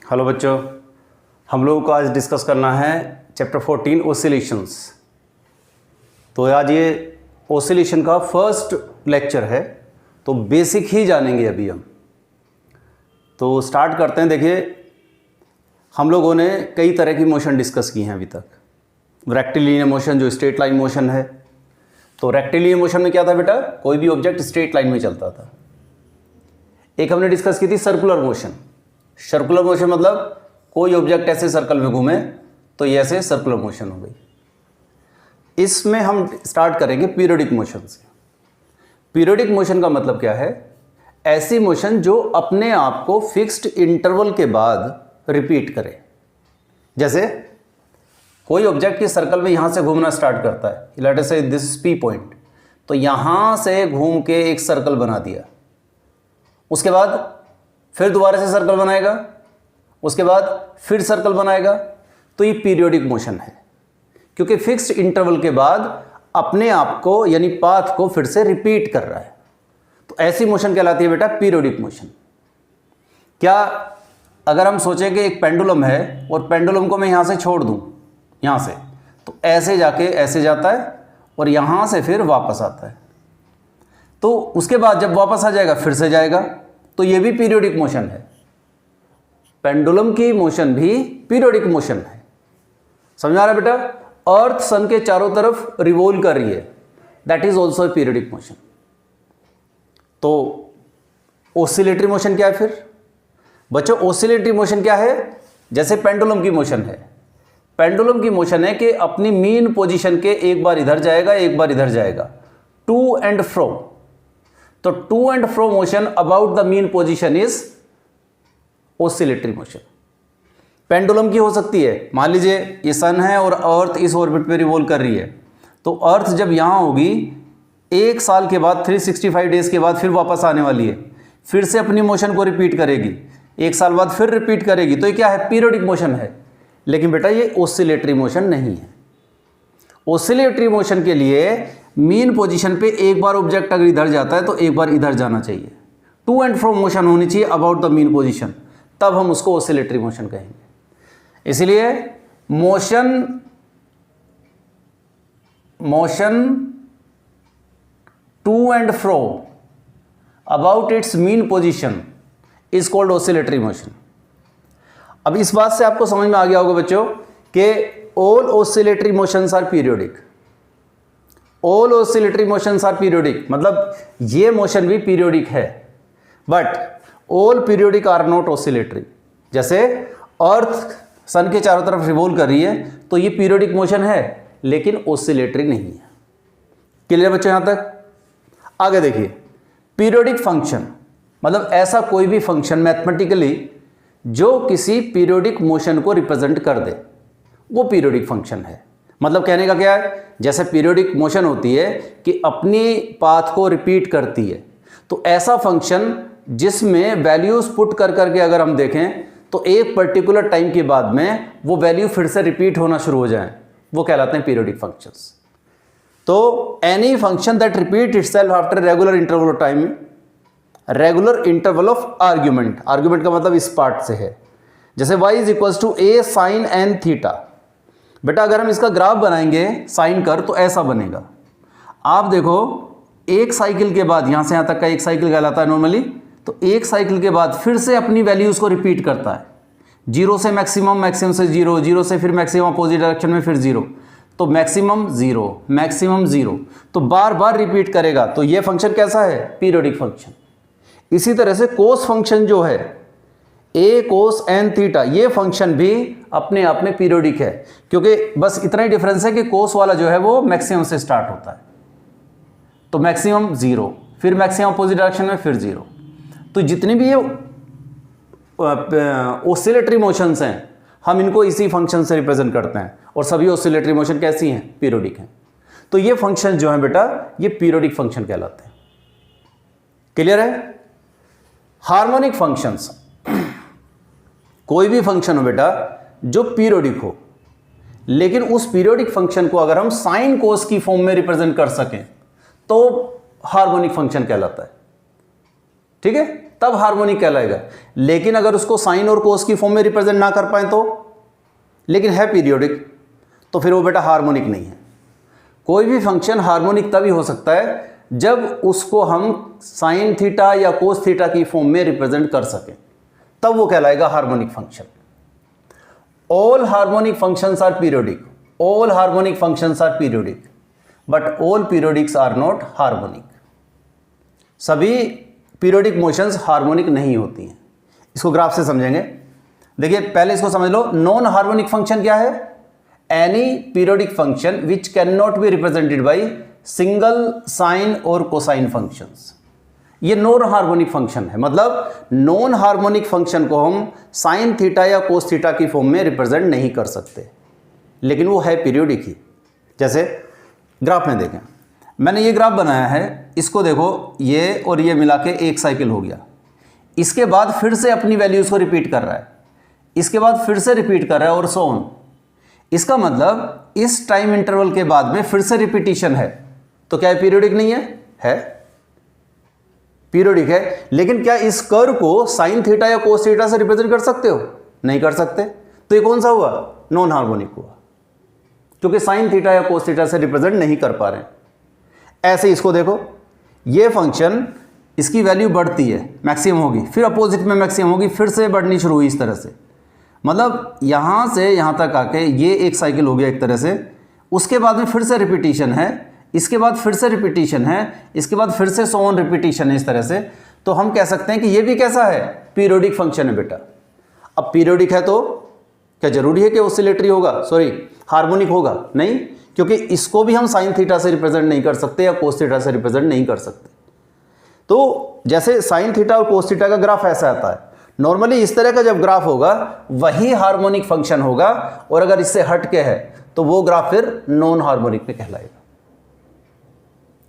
Hello बच्चों, हम लोगों को आज डिस्कस करना है चैप्टर 14 ओसिलेशंस। तो आज ये ओसिलेशन का फर्स्ट लेक्चर है, तो बेसिक ही जानेंगे अभी हम। तो स्टार्ट करते हैं। देखिए, हम लोगों ने कई तरह की मोशन डिस्कस की हैं अभी तक। रेक्टिलिनियर मोशन जो स्ट्रेट लाइन मोशन है, तो रेक्टिलिनियर मोशन में क्या था बेटा, कोई भी ऑब्जेक्ट स्ट्रेट लाइन में चलता था। एक हमने डिस्कस की थी सर्कुलर मोशन। सर्कुलर मोशन मतलब कोई ऑब्जेक्ट ऐसे सर्कल में घूमे तो ये ऐसे सर्कुलर मोशन हो गई। इसमें हम स्टार्ट करेंगे पीरियोडिक मोशन से। पीरियोडिक मोशन का मतलब क्या है? ऐसी मोशन जो अपने आप को फिक्स्ड इंटरवल के बाद रिपीट करे। जैसे कोई ऑब्जेक्ट की सर्कल में यहां से घूमना स्टार्ट करता है, लेट अस से दिस इज पी पॉइंट, तो यहां से घूम के एक सर्कल बना दिया, उसके बाद फिर दोबारा से सर्कल बनाएगा, उसके बाद फिर सर्कल बनाएगा। तो ये पीरियोडिक मोशन है, क्योंकि फिक्स्ड इंटरवल के बाद अपने आप को यानी पाथ को फिर से रिपीट कर रहा है। तो ऐसी मोशन कहलाती है बेटा पीरियोडिक मोशन। क्या अगर हम सोचें कि एक पेंडुलम है और पेंडुलम को मैं यहां से छोड़ दूं, यहां से, तो ऐसे जाके ऐसे जाता है और यहां से फिर वापस आता है, तो उसके बाद जब वापस आ जाएगा फिर से जाएगा, तो ये भी पीरियोडिक मोशन है। पेंडुलम की मोशन भी पीरियोडिक मोशन है। समझ आ रहा है बेटा? अर्थ सन के चारों तरफ रिवॉल्व कर रही है, that is also a periodic motion. तो ऑसिलेटरी मोशन क्या है फिर बच्चों? ऑसिलेटरी मोशन क्या है? जैसे पेंडुलम की मोशन है। पेंडुलम की मोशन है कि अपनी मीन पोजीशन के एक बार इधर जाएगा एक बार इधर जाएगा, टू एंड फ्रो। तो to and fro motion about the mean position is oscillatory motion. Pendulum की हो सकती है, मान लीजिए ये सन है और अर्थ इस ऑर्बिट पे रिवॉल्व कर रही है, तो अर्थ जब यहां होगी, एक साल के बाद 365 डेज के बाद फिर वापस आने वाली है, फिर से अपनी मोशन को रिपीट करेगी, एक साल बाद फिर रिपीट करेगी, तो ये क्या है? पीरियोडिक मोशन है। लेकिन बेटा ये ऑसिलेटरी मोशन नहीं है। ऑसिलेटरी मोशन के लिए मीन पोजीशन पे एक बार ऑब्जेक्ट अगर इधर जाता है तो एक बार इधर जाना चाहिए, टू एंड फ्रो मोशन होनी चाहिए अबाउट द मीन पोजीशन, तब हम उसको ऑसिलेटरी मोशन कहेंगे। इसलिए motion to and fro about its mean position is called oscillatory motion. अब इस बात से आपको समझ में आ गया होगा बच्चों कि all oscillatory motions are periodic. All oscillatory motions are periodic मतलब ये मोशन भी पीरियोडिक है, but all periodic are not oscillatory. जैसे अर्थ सन के चारों तरफ रिवॉल्व कर रही है, तो ये पीरियोडिक मोशन है लेकिन ऑसिलेटरी नहीं है। क्लियर बच्चों? यहां तक आगे देखिए, पीरियोडिक फंक्शन मतलब ऐसा कोई भी फंक्शन मैथमेटिकली जो किसी पीरियोडिक मोशन को रिप्रेजेंट कर दे, वो पीरियोडिक फंक्शन है। मतलब कहने का क्या है? जैसे पीरियोडिक मोशन होती है कि अपनी पाथ को रिपीट करती है, तो ऐसा फंक्शन जिसमें वैल्यूज पुट कर करके अगर हम देखें तो एक पर्टिकुलर टाइम के बाद में वो वैल्यू फिर से रिपीट होना शुरू हो जाए, वो कहलाते हैं पीरियोडिक फंक्शंस। तो any function that repeat itself after regular interval of time, regular interval of argument, argument का मतलब इस पार्ट से है। जैसे y is equals to a sine n theta. बेटा अगर हम इसका ग्राफ बनाएंगे साइन कर तो ऐसा बनेगा। आप देखो, एक साइकिल के बाद यहां से यहां तक का एक साइकिल कहलाता है नॉर्मली, तो एक साइकिल के बाद फिर से अपनी वैल्यूज को रिपीट करता है, जीरो से मैक्सिमम, मैक्सिमम से जीरो, जीरो से फिर मैक्सिमम अपोजिट डायरेक्शन में फिर जीरो, तो मैक्सिमम जीरो, मैक्सिमम जीरो, तो बार बार रिपीट करेगा। तो ये फंक्शन कैसा है? Periodic function. इसी तरह से कोस फंक्शन जो है ए कोस एन थीटा, ये फंक्शन भी अपने आप में पीरियोडिक है, क्योंकि बस इतना ही डिफरेंस है कि कोस वाला जो है वो मैक्सिमम से स्टार्ट होता है, तो मैक्सिमम जीरो, फिर मैक्सिमम अपोजिट डायरेक्शन में फिर जीरो। तो जितनी भी ये ऑसिलेटरी मोशंस हैं, हम इनको इसी फंक्शन से रिप्रेजेंट करते हैं, और सभी ऑसिलेटरी मोशन कैसी हैं? पीरियोडिक हैं। तो ये फंक्शन जो है बेटा, ये पीरियोडिक फंक्शन कहलाते हैं। क्लियर है? हार्मोनिक फंक्शंस, कोई भी फंक्शन हो बेटा जो पीरियोडिक हो, लेकिन उस पीरियोडिक फंक्शन को अगर हम साइन कोस की फॉर्म में रिप्रेजेंट कर सकें तो हार्मोनिक फंक्शन कहलाता है। ठीक है? तब हार्मोनिक कहलाएगा। लेकिन अगर उसको साइन और कोस की फॉर्म में रिप्रेजेंट ना कर पाए तो, लेकिन है पीरियोडिक, तो फिर वो बेटा हार्मोनिक नहीं है। कोई भी फंक्शन हार्मोनिक तभी हो सकता है जब उसको हम साइन थीटा या कोस थीटा की फॉर्म में रिप्रेजेंट कर सकें, तब वो कहलाएगा harmonic function. All harmonic functions are periodic, all harmonic functions are periodic, but all periodics are not harmonic. सभी पीरियोडिक मोशंस हार्मोनिक नहीं होती हैं। इसको ग्राफ से समझेंगे। देखिए पहले इसको समझ लो, नॉन हार्मोनिक फंक्शन क्या है? Any periodic function which can not be represented by single sine और कोसाइन फंक्शंस, ये नॉन हार्मोनिक फंक्शन है। मतलब नॉन हार्मोनिक फंक्शन को हम साइन थीटा या कोस थीटा की फॉर्म में रिप्रेजेंट नहीं कर सकते, लेकिन वो है पीरियोडिक ही। जैसे ग्राफ में देखें, मैंने ये ग्राफ बनाया है, इसको देखो, ये और ये मिला के एक साइकिल हो गया। इसके बाद फिर से अपनी वैल्यूज़ को रिपीट कर रहा है, इसके बाद फिर से रिपीट कर रहा है और सो ऑन। इसका मतलब इस टाइम इंटरवल के बाद में फिर से रिपीटिशन है, तो क्या है पीरियोडिक नहीं है? है, पीरियोडिक है। लेकिन क्या इस कर्व को साइन थीटा या कोस थीटा से रिप्रेजेंट कर सकते हो? नहीं कर सकते। तो ये कौन सा हुआ? नॉन हार्मोनिक हुआ, क्योंकि साइन थीटा या कोस थीटा से रिप्रेजेंट नहीं कर पा रहे हैं। ऐसे इसको देखो, ये फंक्शन, इसकी वैल्यू बढ़ती है, मैक्सिमम होगी, फिर अपोजिट में मैक्सिमम होगी, फिर से बढ़नी शुरू हुई इस तरह से। मतलब यहाँ से यहाँ तक आके ये एक साइकिल हो गया एक तरह से, उसके बाद में फिर से रिपीटिशन है, इसके बाद फिर से रिपीटिशन है, इसके बाद फिर से सो ऑन रिपीटिशन है, इस तरह से। तो हम कह सकते हैं कि ये भी कैसा है? पीरियोडिक फंक्शन है बेटा। अब पीरियोडिक है तो क्या जरूरी है कि ऑसिलेटरी होगा, सॉरी हार्मोनिक होगा? नहीं, क्योंकि इसको भी हम साइन थीटा से रिप्रेजेंट नहीं कर सकते या कोस थीटा से रिप्रेजेंट नहीं कर सकते। तो जैसे साइन थीटा और कोस थीटा का ग्राफ ऐसा आता है, नॉर्मली इस तरह का जब ग्राफ होगा वही हार्मोनिक फंक्शन होगा, और अगर इससे हट के है तो वो ग्राफ फिर नॉन हार्मोनिक में कहलाएगा।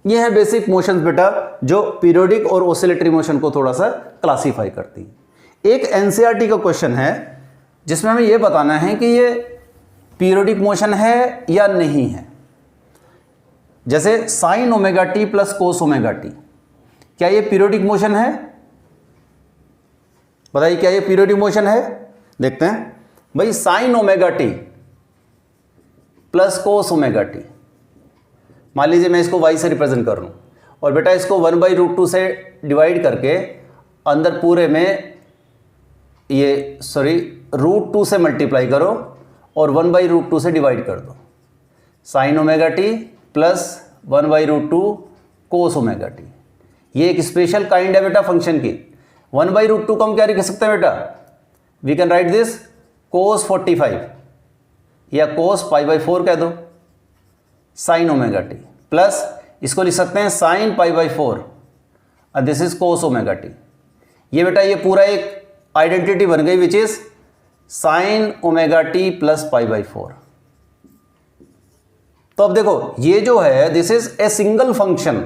ये है बेसिक मोशंस बेटा, जो पीरियोडिक और ऑसिलेटरी मोशन को थोड़ा सा क्लासीफाई करती है। एक एनसीईआरटी का क्वेश्चन है जिसमें हमें ये बताना है कि ये पीरियोडिक मोशन है या नहीं है। जैसे sign omega t plus cos omega T, क्या ये पीरियोडिक मोशन है? बताइए, क्या ये पीरियोडिक मोशन है? देखते हैं भाई, sign omega t plus cos omega T, मान लीजिए मैं इसको y से रिप्रेजेंट कर रहा हूं, और बेटा इसको 1/√2 से डिवाइड करके अंदर पूरे में ये √2 से मल्टीप्लाई करो और 1/√2 से डिवाइड कर दो। साइन ओमेगा टी प्लस 1/√2 कोस ओमेगा टी, ये एक स्पेशल काइंड है बेटा फंक्शन की। 1/√2 को हम क्या लिख सकते हैं बेटा? वी कैन राइट दिस कोस 45 या कोस π/4 कह दो साइन ओमेगा टी, प्लस इसको लिख सकते हैं साइन π/4 और this is cos omega t. ये बेटा ये पूरा एक आइडेंटिटी बन गई which is sine omega t plus π/4। तो अब देखो, ये जो है this is a single function,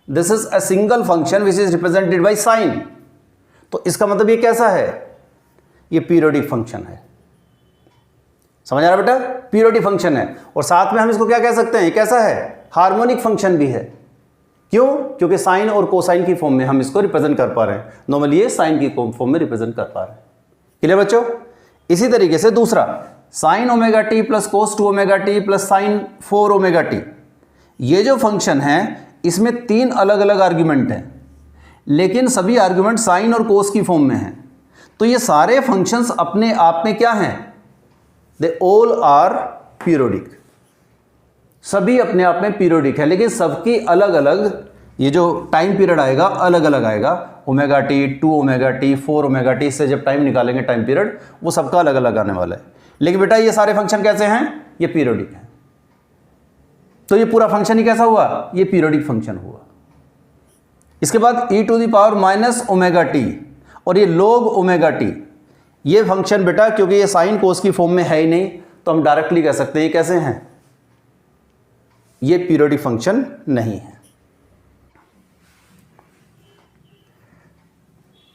this is a single function which is represented by sine. तो इसका मतलब ये कैसा है? ये पीरियोडिक फंक्शन है। समझ आ रहा बेटा? पीरियोडिक फंक्शन है, और साथ में हम इसको क्या कह सकते हैं? ये कैसा है? हार्मोनिक फंक्शन भी है। क्यों? क्योंकि साइन और कोसाइन की फॉर्म में हम इसको रिप्रेजेंट कर पा रहे हैं। नॉर्मली ये साइन की फॉर्म में रिप्रेजेंट कर पा रहे हैं। क्लियर बच्चों? इसी तरीके से दूसरा, sign omega t plus cos 2 omega t plus sign 4 omega t, ये जो फंक्शन है इसमें 3 अलग अलग आर्ग्यूमेंट हैं, लेकिन सभी आर्ग्यूमेंट साइन और कोस की फॉर्म में हैं। तो ये सारे फंक्शंस अपने आप में क्या हैं? दे ऑल आर पीरियोडिक, सभी अपने आप में पीरियोडिक है, लेकिन सबकी अलग अलग ये जो टाइम पीरियड आएगा अलग अलग आएगा। Omega T, 2 omega T, 4 omega T, से जब टाइम निकालेंगे टाइम पीरियड, वो सबका अलग अलग आने वाला है। लेकिन बेटा ये सारे फंक्शन कैसे हैं? ये पीरियोडिक है। तो ये पूरा फंक्शन ही कैसा हुआ? ये पीरियोडिक फंक्शन हुआ। इसके बाद e⁻ ओमेगा टी और ये log ओमेगा टी, ये फंक्शन बेटा क्योंकि ये साइन कोस की फॉर्म में है ही नहीं, तो हम डायरेक्टली कह सकते हैं ये कैसे हैं? ये पीरियोडिक फंक्शन नहीं है।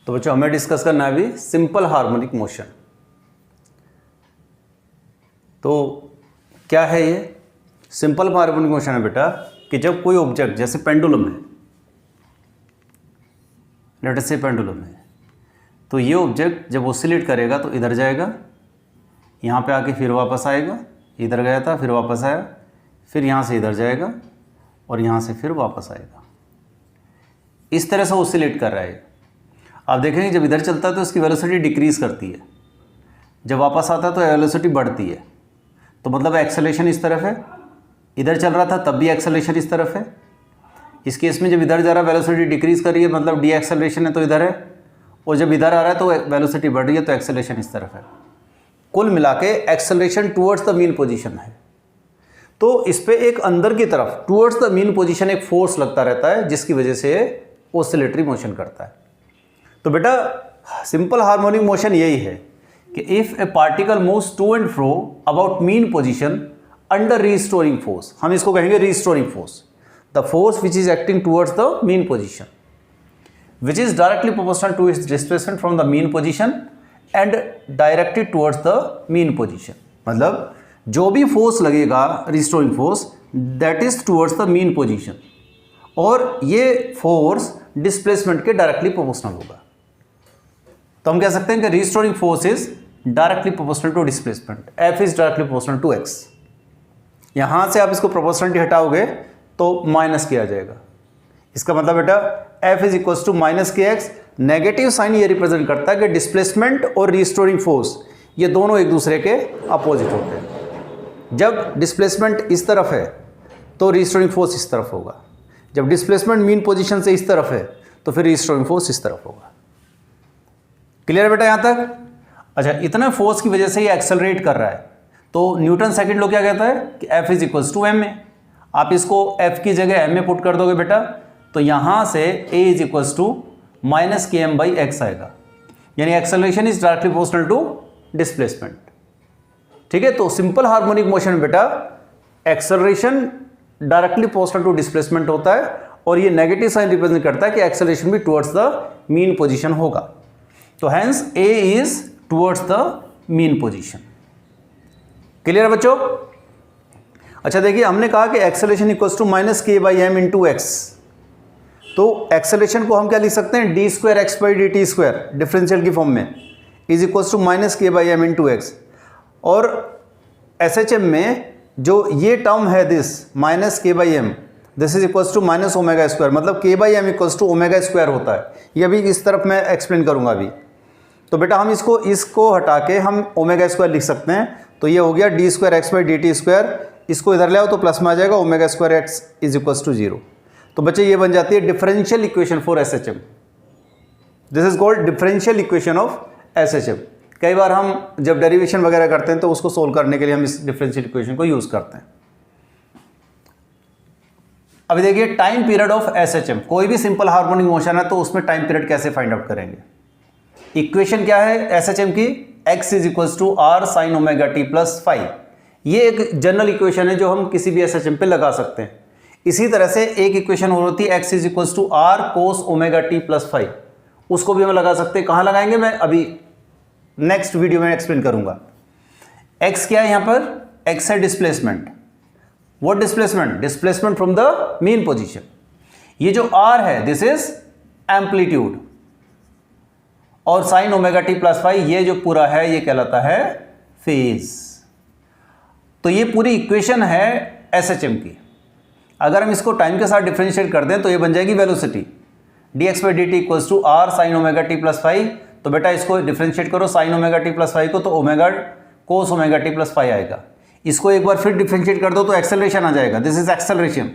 तो बच्चों हमें डिस्कस करना है अभी सिंपल हार्मोनिक मोशन। तो क्या है ये? सिंपल हार्मोनिक मोशन है बेटा कि जब कोई ऑब्जेक्ट, जैसे पेंडुलम है, लेट अस से पेंडुलम है, तो ये ऑब्जेक्ट जब ऑसिलेट करेगा तो इधर जाएगा, यहाँ पे आके फिर वापस आएगा, इधर गया था फिर वापस आया, फिर यहाँ से इधर जाएगा और यहाँ से फिर वापस आएगा। इस तरह से ऑसिलेट कर रहा है। आप देखेंगे जब इधर चलता है तो इसकी वेलोसिटी डिक्रीज करती है, जब वापस आता है तो वेलोसिटी बढ़ती है। तो मतलब एक्सेलेरेशन इस तरफ है, इधर चल रहा था तब भी एक्सेलेरेशन इस तरफ है। इस केस में जब इधर जा रहा है वेलोसिटी डिक्रीज कर रही है, मतलब डी एक्सेलरेशन है तो इधर है, और जब इधर आ रहा है तो वेलोसिटी बढ़ रही है तो एक्सेलरेशन इस तरफ है। कुल मिला के acceleration towards the mean position है। तो इस पे एक अंदर की तरफ टूवर्ड्स द मीन पोजीशन एक फोर्स लगता रहता है, जिसकी वजह से ऑसिलेटरी मोशन करता है। तो बेटा सिंपल हार्मोनिक मोशन यही है कि if a particle moves to and fro about mean position under restoring force, हम इसको कहेंगे restoring force, the force which is acting towards the mean position which is directly proportional to its displacement from the mean position and directed towards the mean position. मतलब जो भी force लगेगा restoring force that is towards the mean position, और ये force displacement के directly proportional होगा। तो हम कह सकते हैं कि restoring force is directly proportional to displacement, F is directly proportional to x. यहां से आप इसको प्रोपोर्शनलिटी हटाओगे तो माइनस किया जाएगा। इसका मतलब बेटा F is equal to minus k x. Negative sign ये रिप्रेजेंट करता है कि डिस्प्लेसमेंट और रिस्टोरिंग फोर्स ये दोनों एक दूसरे के अपोजिट होते हैं। जब डिस्प्लेसमेंट इस तरफ है तो रिस्टोरिंग फोर्स इस तरफ होगा, जब डिस्प्लेसमेंट मीन पोजीशन से इस तरफ है तो फिर रिस्टोरिंग फोर्स इस तरफ होगा। क्लियर है बेटा यहां तक? अच्छा, इतने फोर्स की वजह से ये एक्सेलरेट कर रहा है, तो न्यूटन सेकंड लॉ क्या कहता है कि F is equals to m a. आप इसको एफ की जगह एम ए पुट कर दोगे बेटा, तो यहां से a is equals to minus k m by x आएगा, यानी acceleration is directly proportional to displacement. ठीक है, तो सिंपल हार्मोनिक मोशन में बेटा acceleration directly proportional to displacement होता है, और ये नेगेटिव साइन रिप्रेजेंट करता है कि एक्सेलरेशन भी टुवर्ड्स द मीन पोजीशन होगा। तो hence A is towards the mean position. Clear है बच्चों? अच्छा देखिए, हमने कहा कि एक्सेलरेशन इक्वल्स टू माइनस के बाई एम इंटू एक्स, तो एक्सेलरेशन को हम क्या लिख सकते हैं, D square x by d t square differential की फॉर्म में इज इक्वल्स टू माइनस के बाई एम इंटू एक्स। और एस एच एम में जो ये टर्म है दिस माइनस के by M, this is equals to minus omega square, मतलब k by m equals to omega square होता है। ये अभी इस तरफ मैं एक्सप्लेन करूंगा अभी। तो बेटा हम इसको हटा के हम ओमेगा स्क्वायर लिख सकते हैं, तो ये हो गया d square x by d t square. इसको इधर ले आओ तो प्लस में आ जाएगा omega square x is equals to 0। तो बच्चे ये बन जाती है differential equation for S H M. This is called differential equation of S H M. कई बार हम जब डेरिवेशन वगैरह करते हैं तो उसको सोल्व करने के लिए हम इस डिफरेंशियल इक्वेशन को यूज करते हैं। अभी देखिए time period of S H M, कोई भी सिंपल हार्मोनिक मोशन है तो उसमें टाइम पीरियड कैसे फाइंड आउट करेंगे। इक्वेशन क्या है एस एच एम की, x is equals to r sine omega t plus five. ये एक जनरल इक्वेशन है जो हम किसी भी एस एच एम पे लगा सकते हैं। इसी तरह से एक इक्वेशन और होती है x is equals to r cos omega t plus five, उसको भी हम लगा सकते हैं। कहाँ लगाएंगे मैं अभी नेक्स्ट वीडियो में एक्सप्लेन करूंगा। x क्या है यहाँ पर, x है displacement. What displacement? Displacement from the mean position. ये जो r है दिस इज एम्पलीट्यूड, और sign omega t plus five ये जो पूरा है ये कहलाता है फेज। तो ये पूरी इक्वेशन है एस एच एम की। अगर हम इसको टाइम के साथ डिफरेंशिएट कर दें तो ये बन जाएगी velocity, d x by d t equals to r sine omega t plus five. तो बेटा इसको डिफरेंशिएट करो sine omega t plus five को, तो omega cos omega t plus five आएगा। इसको एक बार फिर डिफरेंशिएट कर दो तो एक्सेलरेशन आ जाएगा, दिस इज एक्सेलरेशन।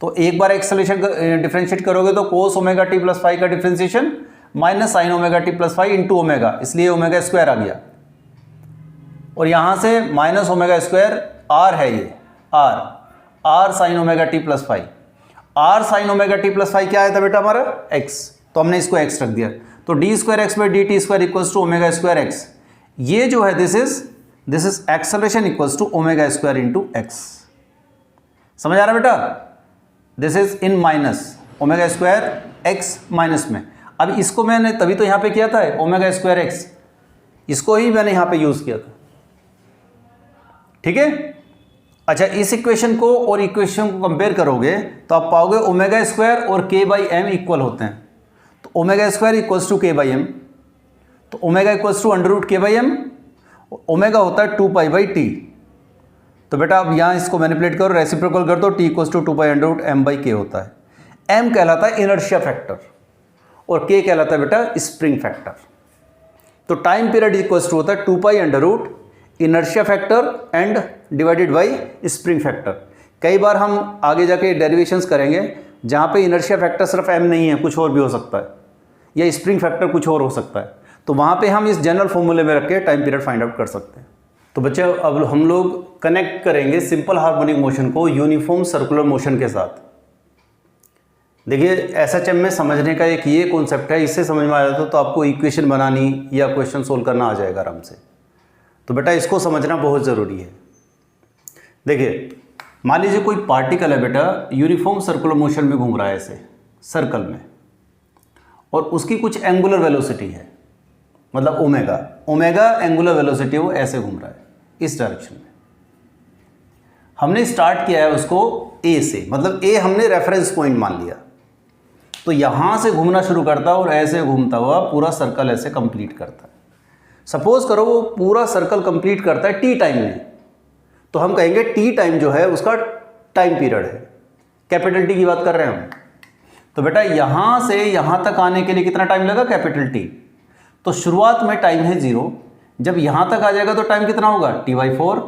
तो एक बार एक्सेलरेशन डिफरेंशिएट करोगे तो cos omega t plus five का differentiation minus sine omega t plus five into omega, इसलिए ओमेगा स्क्वायर आ गया। और यहां से माइनस ओमेगा स्क्वायर आर है, ये r sine omega t plus five. R sine omega t plus five क्या आया था बेटा हमारा, एक्स, तो हमने इसको एक्स रख दिया। तो d square x by d t square equals to omega square x. ये जो है this is acceleration equals to omega square into x. समझ आ रहा है बेटा? This is in minus omega square x minus में। अब इसको मैंने तभी तो यहां पे किया था ओमेगा स्क्वायर एक्स, इसको ही मैंने यहां पे यूज किया था। ठीक है? अच्छा, इस इक्वेशन को और इक्वेशन को कंपेयर करोगे तो आप पाओगे ओमेगा स्क्वायर और के बाई एम इक्वल होते हैं। तो omega square equals to k by m, तो omega equals to under root k by m, omega होता है 2π/t। तो बेटा अब यहाँ इसको मैनिपुलेट करो, रेसिप्रोकल कर दो, t equals to 2π under root m/k होता है। m कहलाता है इनर्शिया फैक्टर और k कहलाता है बेटा स्प्रिंग फैक्टर। तो टाइम पीरियड इक्वल्स टू होता है 2π under root inertia factor and divided by spring factor. कई बार हम आगे जाके डेरिवेशंस करेंगे जहाँ पे इनर्शिया फैक्टर सिर्फ m नहीं है, कुछ और भी हो सकता है, या स्प्रिंग फैक्टर कुछ और हो सकता है, तो वहाँ पे हम इस जनरल फॉर्मूले में रख के टाइम पीरियड फाइंड आउट कर सकते हैं। तो बच्चे अब हम लोग कनेक्ट करेंगे सिंपल हार्मोनिक मोशन को यूनिफॉर्म सर्कुलर मोशन के साथ। देखिए एसएचएम में समझने का एक ये कॉन्सेप्ट है, इससे समझ में आ जाता तो आपको इक्वेशन बनानी या क्वेश्चन सोल्व करना आ जाएगा आराम से। तो बेटा इसको समझना बहुत ज़रूरी है। देखिए मान लीजिए कोई पार्टिकल है बेटा यूनिफॉर्म सर्कुलर मोशन में घूम रहा है ऐसे सर्कल में, और उसकी कुछ एंगुलर वेलोसिटी है, मतलब ओमेगा एंगुलर वेलोसिटी, वो ऐसे घूम रहा है इस डायरेक्शन में। हमने स्टार्ट किया है उसको ए से, मतलब ए हमने रेफरेंस पॉइंट मान लिया, तो यहाँ से घूमना शुरू करता है और ऐसे घूमता हुआ पूरा सर्कल ऐसे कंप्लीट करता है। सपोज करो वो पूरा सर्कल कंप्लीट करता है टी टाइम में, तो हम कहेंगे टी टाइम जो है उसका टाइम पीरियड है, कैपिटल टी की बात कर रहे हैं हम। तो बेटा यहाँ से यहाँ तक आने के लिए कितना टाइम लगा, कैपिटल टी। तो शुरुआत में टाइम है 0, जब यहाँ तक आ जाएगा तो टाइम कितना होगा t/4,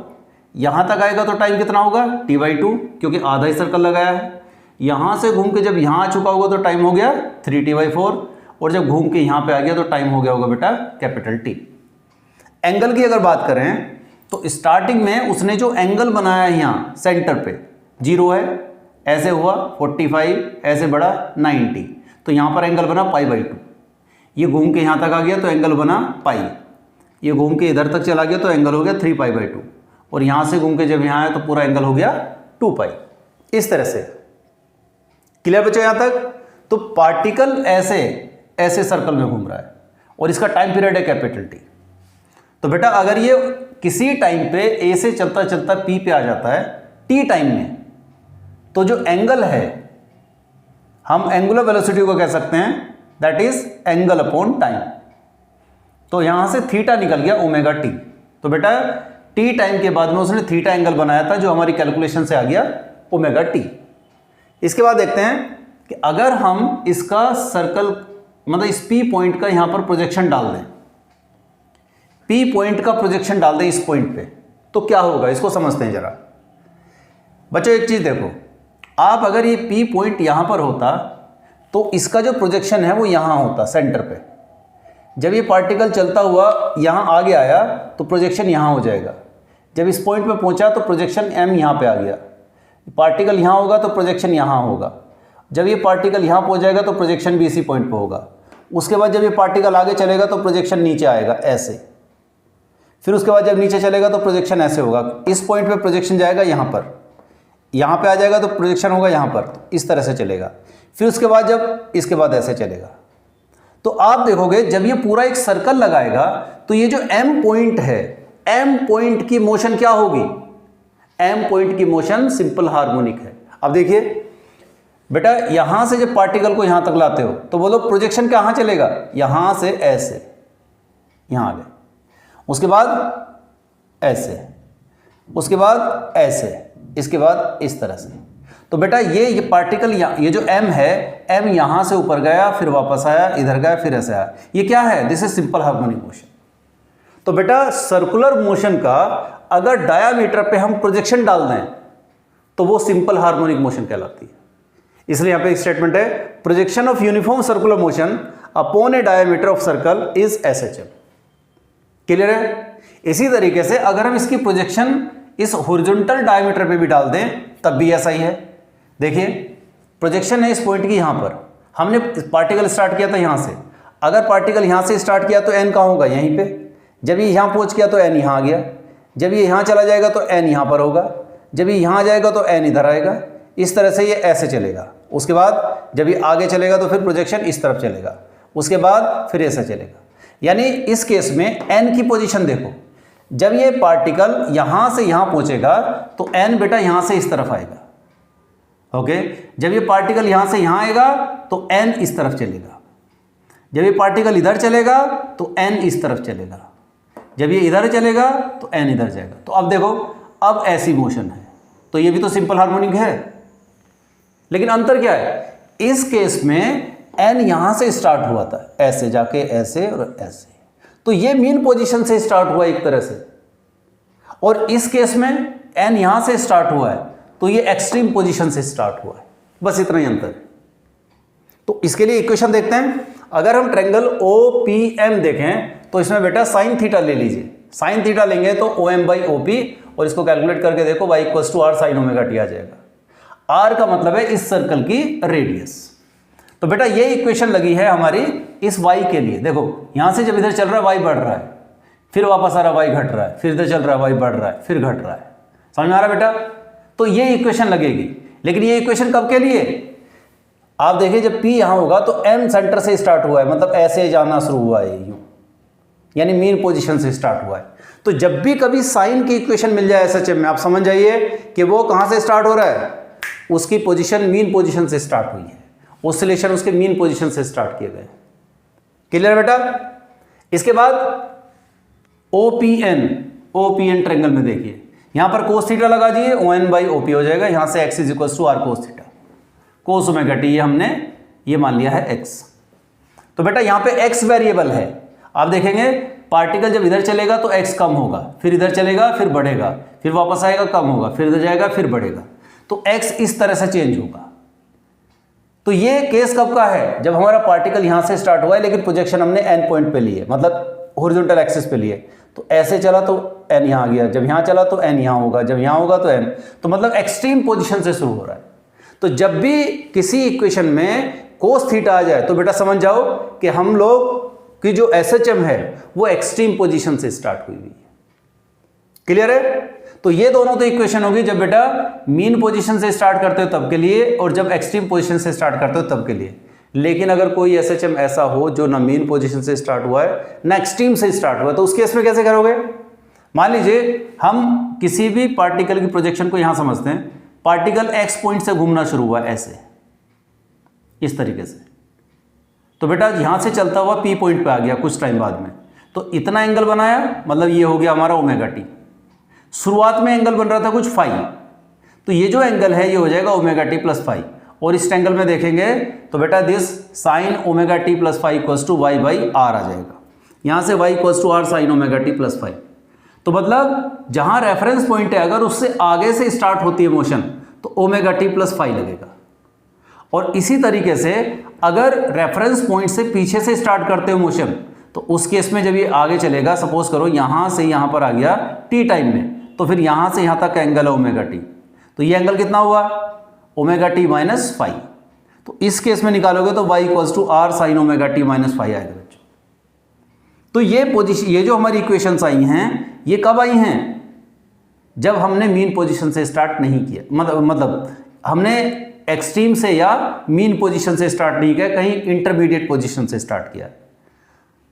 यहाँ तक आएगा तो टाइम कितना होगा t/2, क्योंकि आधा ही सर्कल लगाया है। यहाँ से घूम के जब यहाँ आ चुका होगा तो टाइम हो गया 3t/4, और जब घूम के यहाँ पे आ गया तो टाइम हो गया होगा बेटा कैपिटल टी। एंगल की अगर बात करें तो स्टार्टिंग में उसने जो एंगल बनाया है यहाँ सेंटर पे 0 है, ऐसे हुआ 45, ऐसे बढ़ा 90, तो यहाँ पर एंगल बना π/2। ये घूम के यहाँ तक आ गया तो एंगल बना पाई, ये घूम के इधर तक चला गया तो एंगल हो गया 3π/2, और यहाँ से घूम के जब यहाँ आया तो पूरा एंगल हो गया 2π। इस तरह से क्लियर बच्चों यहाँ तक। तो पार्टिकल ऐसे सर्कल में घूम रहा है और इसका टाइम पीरियड है कैपिटल टी। तो बेटा अगर ये किसी टाइम पे ए से चलता चलता पी पे आ जाता है टी टाइम में, तो जो एंगल है हम एंगुलर वेलोसिटी को कह सकते हैं that is angle upon time. तो यहां से थीटा निकल गया ओमेगा टी। तो बेटा टी टाइम के बाद में उसने थीटा एंगल बनाया था जो हमारी कैलकुलेशन से आ गया ओमेगा टी। इसके बाद देखते हैं कि अगर हम इसका सर्कल मतलब इस पी पॉइंट का यहां पर प्रोजेक्शन डाल दें, पी पॉइंट का प्रोजेक्शन डाल दें इस पॉइंट पे, तो क्या होगा इसको समझते हैं जरा। बच्चों एक चीज देखो, आप अगर ये पी पॉइंट यहां पर होता तो इसका जो प्रोजेक्शन है वो यहां होता सेंटर पे। जब ये पार्टिकल चलता हुआ यहां आगे आया तो प्रोजेक्शन यहां हो जाएगा, जब इस पॉइंट पे पहुंचा तो प्रोजेक्शन एम यहां पे आ गया, पार्टिकल यहां होगा तो प्रोजेक्शन यहां होगा, जब ये पार्टिकल यहां पहुंच जाएगा तो प्रोजेक्शन भी इसी पॉइंट पे होगा। उसके बाद जब ये पार्टिकल आगे चलेगा तो प्रोजेक्शन नीचे आएगा ऐसे, फिर उसके बाद जब नीचे चलेगा तो प्रोजेक्शन ऐसे होगा, इस पॉइंट पे प्रोजेक्शन जाएगा यहाँ पर, यहाँ पे आ जाएगा तो प्रोजेक्शन होगा यहाँ पर, तो इस तरह से चलेगा। फिर उसके बाद जब इसके बाद ऐसे चलेगा, तो आप देखोगे जब ये पूरा एक सर्कल लगाएगा तो ये जो एम पॉइंट है, एम पॉइंट की मोशन क्या होगी, एम पॉइंट की मोशन सिंपल हार्मोनिक है। अब देखिए बेटा यहां से जब पार्टिकल को यहां तक लाते हो तो बोलो प्रोजेक्शन कहां चलेगा, यहां से ऐसे यहां आ गए, उसके बाद ऐसे, उसके बाद ऐसे, इसके बाद इस तरह से। तो बेटा ये पार्टिकल ये जो m है, m यहां से ऊपर गया फिर वापस आया, इधर गया फिर ऐसे आया, ये क्या है, this is simple harmonic motion. तो बेटा सर्कुलर मोशन का अगर डायामीटर पे हम प्रोजेक्शन डाल दें तो वो सिंपल हार्मोनिक मोशन कहलाती है। इसलिए यहां पे एक स्टेटमेंट है, projection of uniform circular motion upon A diameter of circle is SHM. Clear है। इसी तरीके से अगर हम इसकी प्रोजेक्शन इस हॉरिजॉन्टल डायमीटर पे भी डाल दें तब भी ऐसा ही है। देखिए प्रोजेक्शन है इस पॉइंट की, यहां पर हमने पार्टिकल स्टार्ट किया था यहां से, अगर पार्टिकल यहां से स्टार्ट किया तो एन कहां होगा, यहीं पे, जब ये यहां पहुंच गया तो एन यहां आ गया, जब ये यहां चला जाएगा तो एन यहां पर होगा, जब ये यहां जाएगा तो एन इधर आएगा, इस तरह से ये ऐसे चलेगा। उसके बाद जब ये आगे चलेगा तो फिर प्रोजेक्शन इस तरफ चलेगा, उसके बाद फिर ऐसे चलेगा। यानी इस केस में एन की पोजीशन देखो, जब ये पार्टिकल यहां से यहां पहुंचेगा तो एन बेटा यहां से इस तरफ आएगा, ओके। जब ये पार्टिकल यहां से यहां आएगा तो एन इस तरफ चलेगा। जब ये पार्टिकल इधर चलेगा तो n इस तरफ चलेगा, जब ये इधर चलेगा तो n इधर जाएगा। तो अब देखो, अब ऐसी मोशन है, तो ये भी तो सिंपल हार्मोनिक है, लेकिन अंतर क्या है, इस केस में n यहां से स्टार्ट हुआ था, ऐसे जाके ऐसे और ऐसे, तो ये मीन पोजीशन से स्टार्ट हुआ एक तरह से, और इस केस में n यहां से स्टार्ट हुआ है तो ये एक्सट्रीम पोजीशन से स्टार्ट हुआ है। बस इतना ही अंतर है। तो इसके लिए इक्वेशन देखते हैं। अगर हम ट्रायंगल OPM देखें तो इसमें बेटा साइन थीटा ले लीजिए, साइन थीटा लेंगे तो OM/OP, और इसको कैलकुलेट करके देखो y = r sin ωt आ जाएगा। r का मतलब है इस सर्कल की रेडियस। तो बेटा ये इक्वेशन लगी है हमारी इस y के लिए। देखो यहां से जब इधर चल रहा है y बढ़ रहा है, फिर वापस आ रहा है y घट रहा है, फिर इधर चल रहा है y बढ़ रहा है, फिर घट रहा है। समझ में आ रहा है बेटा? तो ये इक्वेशन लगेगी, लेकिन ये इक्वेशन कब के लिए? आप देखिए जब P यहां होगा तो M सेंटर से स्टार्ट हुआ है, मतलब ऐसे जाना शुरू हुआ है यूं, यानी मीन पोजीशन से स्टार्ट हुआ है। तो जब भी कभी साइन की इक्वेशन मिल जाए SHM में, आप समझ जाइए कि वो कहां से स्टार्ट हो रहा है, उसकी पोजीशन मीन पोजीशन से स्टार्ट हुई है, ऑसिलेशन उसके मीन पोजीशन से स्टार्ट किए गए। क्लियर है बेटा? इसके बाद OPN ट्रायंगल में देखिए, यहां पर cos थीटा लगा दिए, ON/OP हो जाएगा, यहां से x = r cos theta, cos ωt ये हमने ये मान लिया है x। तो बेटा यहां पे x वेरिएबल है, आप देखेंगे पार्टिकल जब इधर चलेगा तो x कम होगा, फिर इधर चलेगा फिर बढ़ेगा, फिर वापस आएगा कम होगा, फिर इधर जाएगा फिर बढ़ेगा, तो x इस तरह से चेंज होगा। तो ये केस कब का है? जब हमारा पार्टिकल यहां से स्टार्ट हुआ है, लेकिन प्रोजेक्शन हमने n पॉइंट पे लिए, मतलब हॉरिजॉन्टल एक्सिस पे लिए, तो ऐसे चला तो n यहां आ गया, जब यहां चला तो n यहां होगा, जब यहां होगा तो n, तो मतलब एक्सट्रीम पोजीशन से शुरू हो रहा है। तो जब भी किसी इक्वेशन में cos थीटा आ जाए तो बेटा समझ जाओ कि हम लोग की जो SHM है वो एक्सट्रीम पोजीशन से स्टार्ट हुई है। क्लियर है? तो ये दोनों तो इक्वेशन होगी जब बेटा मीन पोजीशन से स्टार्ट करते हो तब के लिए, और जब एक्सट्रीम पोजीशन से स्टार्ट करते हो तब के लिए। लेकिन अगर कोई SHM ऐसा हो जो ना मीन पोजीशन से स्टार्ट हुआ है ना एक्सट्रीम से स्टार्ट हुआ है, तो उस केस में कैसे करोगे? मान लीजिए हम किसी भी पार्टिकल की प्रोजेक्शन को यहां समझते हैं, पार्टिकल x पॉइंट से घूमना शुरू हुआ ऐसे, इस तरीके से, तो बेटा यहां से चलता हुआ P पॉइंट पे आ गया कुछ टाइम बाद में, तो इतना एंगल बनाया, मतलब ये हो गया हमारा ωt। शुरुआत में एंगल बन रहा था कुछ फाई, तो ये जो एंगल है ये हो जाएगा ωt + फाई, और इस एंगल में देखेंगे तो बेटा this sin ωt + phi = y/r आ जाएगा। यहां से y = r sin ωt + phi. तो मतलब जहां रेफरेंस पॉइंट है अगर उससे आगे से स्टार्ट होती है मोशन तो ωt + फाई लगेगा, और इसी तरीके से अगर रेफरेंस पॉइंट से पीछे से स्टार्ट करते हो मोशन, तो उस केस में जब ये आगे चलेगा, सपोज करो यहां से यहां पर आ गया t टाइम में, तो फिर यहां से यहां तक का एंगल है ωt, तो ये एंगल कितना हुआ? ωt - phi. तो इस केस में निकालोगे तो y = r sin ωt - phi आएगा बच्चों। तो ये पोजीशन, ये जो हमारी इक्वेशंस आई हैं ये कब आई हैं? जब हमने मीन पोजीशन से स्टार्ट नहीं किया, मतलब हमने एक्सट्रीम से या मीन पोजीशन से स्टार्ट नहीं किया, कहीं इंटरमीडिएट पोजीशन से स्टार्ट किया।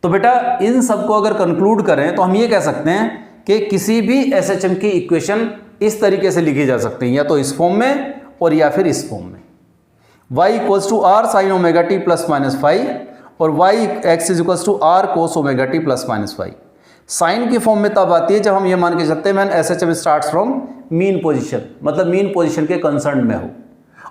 तो बेटा इन सबको अगर कंक्लूड करें तो हम ये कह सकते हैं कि किसी भी SHM की इक्वेशन इस तरीके से लिखी जा सकती है, या तो इस फॉर्म में और या फिर इस फॉर्म में, y = r sin ωt + phi और x = r cos ωt + phi. Sine की फॉर्म में तब आती है जब हम ये मान के चलते हैं man SHM starts from mean position, मतलब मीन पोजीशन के कंसर्न में हो,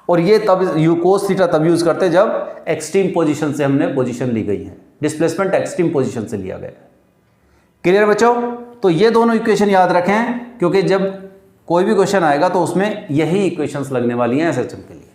और ये तब cos थीटा तब यूज करते हैं जब एक्सट्रीम पोजीशन से हमने पोजीशन ली गई है, डिस्प्लेसमेंट एक्सट्रीम पोजीशन से लिया गया है। क्लियर बच्चों? तो ये दोनों इक्वेशन याद रखें, क्योंकि जब कोई भी क्वेश्चन आएगा तो उसमें यही इक्वेशंस लगने वाली हैं SHM के लिए।